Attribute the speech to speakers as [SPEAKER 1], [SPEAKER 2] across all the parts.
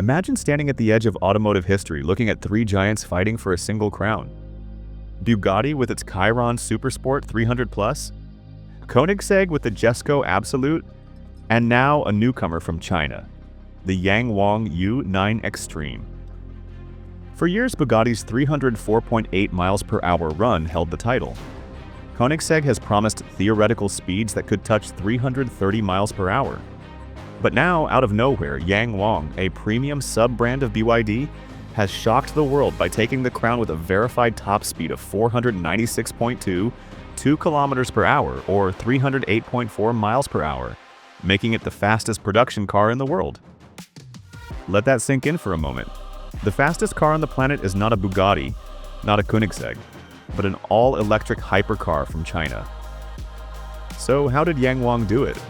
[SPEAKER 1] Imagine standing at the edge of automotive history looking at three giants fighting for a single crown. Bugatti with its Chiron Super Sport 300 Plus, Koenigsegg with the Jesko Absolut, and now a newcomer from China, the YangWang U9 Xtreme. For years, Bugatti's 304.8 miles per hour run held the title. Koenigsegg has promised theoretical speeds that could touch 330 miles per hour. But now, out of nowhere, YangWang, a premium sub-brand of BYD, has shocked the world by taking the crown with a verified top speed of 496.2, 2 kilometers per hour, or 308.4 miles per hour, making it the fastest production car in the world. Let that sink in for a moment. The fastest car on the planet is not a Bugatti, not a Koenigsegg, but an all-electric hypercar from China. So how did YangWang do it?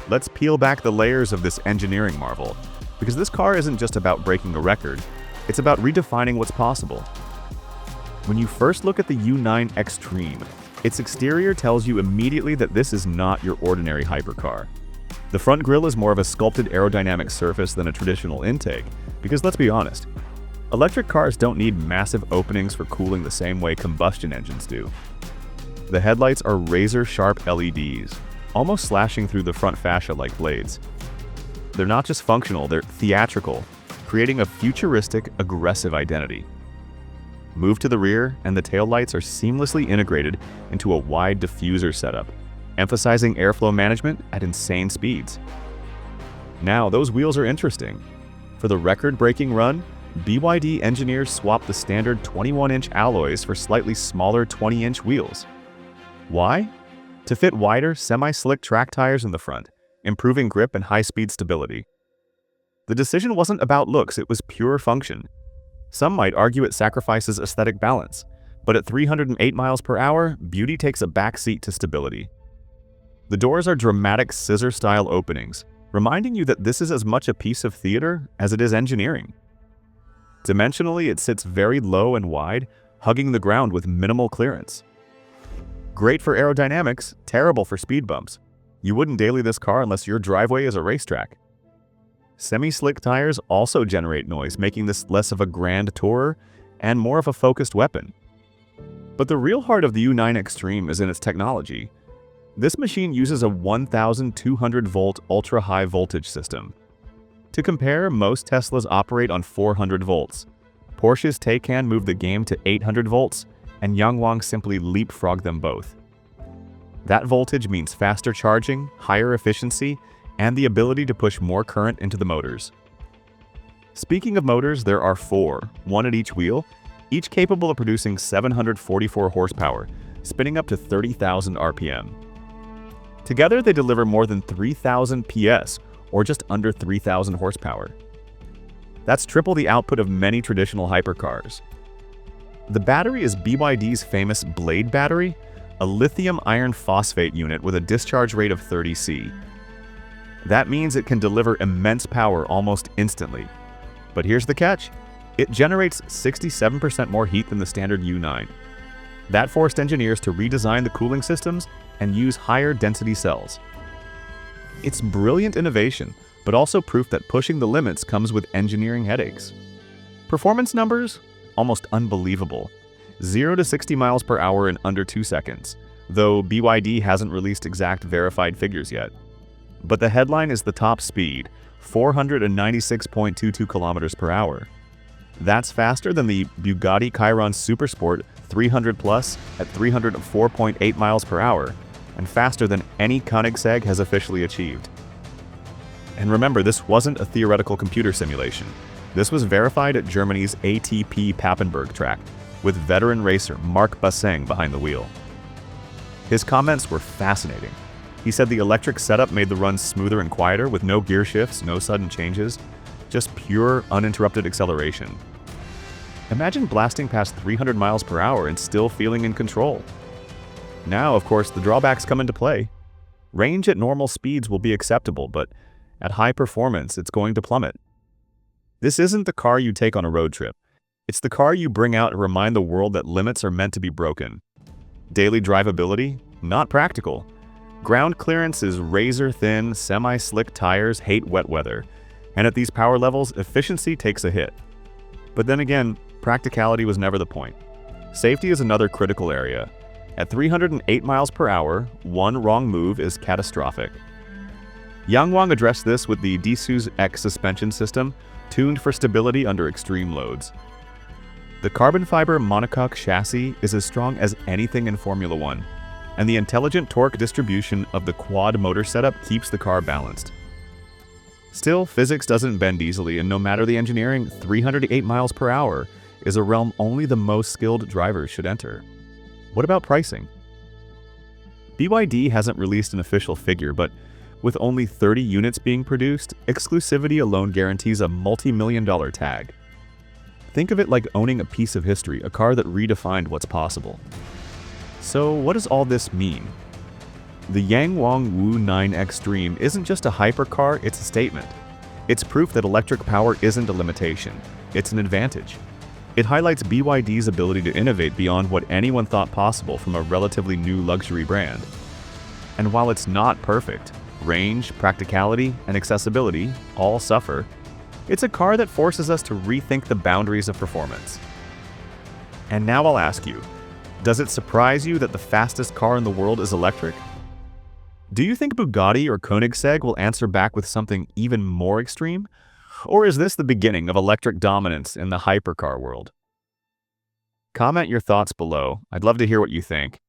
[SPEAKER 1] Let's peel back the layers of this engineering marvel, because this car isn't just about breaking a record, it's about redefining what's possible. When you first look at the U9 Xtreme, its exterior tells you immediately that this is not your ordinary hypercar. The front grille is more of a sculpted aerodynamic surface than a traditional intake, because let's be honest, electric cars don't need massive openings for cooling the same way combustion engines do. The headlights are razor-sharp LEDs, almost slashing through the front fascia like blades. They're not just functional, they're theatrical, creating a futuristic, aggressive identity. Move to the rear, and the taillights are seamlessly integrated into a wide diffuser setup, emphasizing airflow management at insane speeds. Now, those wheels are interesting. For the record-breaking run, BYD engineers swapped the standard 21-inch alloys for slightly smaller 20-inch wheels. Why? To fit wider, semi-slick track tires in the front, improving grip and high-speed stability. The decision wasn't about looks, it was pure function. Some might argue it sacrifices aesthetic balance, but at 308 miles per hour, beauty takes a backseat to stability. The doors are dramatic scissor-style openings, reminding you that this is as much a piece of theater as it is engineering. Dimensionally, it sits very low and wide, hugging the ground with minimal clearance. Great for aerodynamics, terrible for speed bumps. You wouldn't daily this car unless your driveway is a racetrack. Semi-slick tires also generate noise, making this less of a grand tourer and more of a focused weapon. But the real heart of the U9 Xtreme is in its technology. This machine uses a 1,200-volt ultra-high voltage system. To compare, most Teslas operate on 400 volts. Porsche's Taycan moved the game to 800 volts, and YangWang simply leapfrogged them both. That voltage means faster charging, higher efficiency, and the ability to push more current into the motors. Speaking of motors, there are 4, one at each wheel, each capable of producing 744 horsepower, spinning up to 30,000 RPM. Together, they deliver more than 3,000 PS, or just under 3,000 horsepower. That's triple the output of many traditional hypercars. The battery is BYD's famous Blade battery, a lithium iron phosphate unit with a discharge rate of 30 C. That means it can deliver immense power almost instantly. But here's the catch. It generates 67% more heat than the standard U9. That forced engineers to redesign the cooling systems and use higher density cells. It's brilliant innovation, but also proof that pushing the limits comes with engineering headaches. Performance numbers? Almost unbelievable. 0 to 60 miles per hour in under 2 seconds, though BYD hasn't released exact verified figures yet. But the headline is the top speed, 496.22 kilometers per hour. That's faster than the Bugatti Chiron Super Sport 300 Plus at 304.8 miles per hour, and faster than any Koenigsegg has officially achieved. And remember, this wasn't a theoretical computer simulation. This was verified at Germany's ATP Papenburg track, with veteran racer Marc Basseng behind the wheel. His comments were fascinating. He said the electric setup made the run smoother and quieter, with no gear shifts, no sudden changes, just pure, uninterrupted acceleration. Imagine blasting past 300 miles per hour and still feeling in control. Now, of course, the drawbacks come into play. Range at normal speeds will be acceptable, but at high performance, it's going to plummet. This isn't the car you take on a road trip. It's the car you bring out and remind the world that limits are meant to be broken. Daily drivability? Not practical. Ground clearance is razor-thin, semi-slick tires hate wet weather. And at these power levels, efficiency takes a hit. But then again, practicality was never the point. Safety is another critical area. At 308 miles per hour, one wrong move is catastrophic. YangWang addressed this with the Discharge X suspension system, tuned for stability under extreme loads. The carbon fiber monocoque chassis is as strong as anything in Formula One, and the intelligent torque distribution of the quad motor setup keeps the car balanced. Still, physics doesn't bend easily, and no matter the engineering, 308 miles per hour is a realm only the most skilled drivers should enter. What about pricing? BYD hasn't released an official figure, but with only 30 units being produced, exclusivity alone guarantees a multi-million-dollar tag. Think of it like owning a piece of history, a car that redefined what's possible. So what does all this mean? The YangWang U9 Xtreme isn't just a hypercar, it's a statement. It's proof that electric power isn't a limitation, it's an advantage. It highlights BYD's ability to innovate beyond what anyone thought possible from a relatively new luxury brand. And while it's not perfect, range, practicality, and accessibility all suffer, it's a car that forces us to rethink the boundaries of performance. And now I'll ask you, does it surprise you that the fastest car in the world is electric? Do you think Bugatti or Koenigsegg will answer back with something even more extreme? Or is this the beginning of electric dominance in the hypercar world? Comment your thoughts below. I'd love to hear what you think.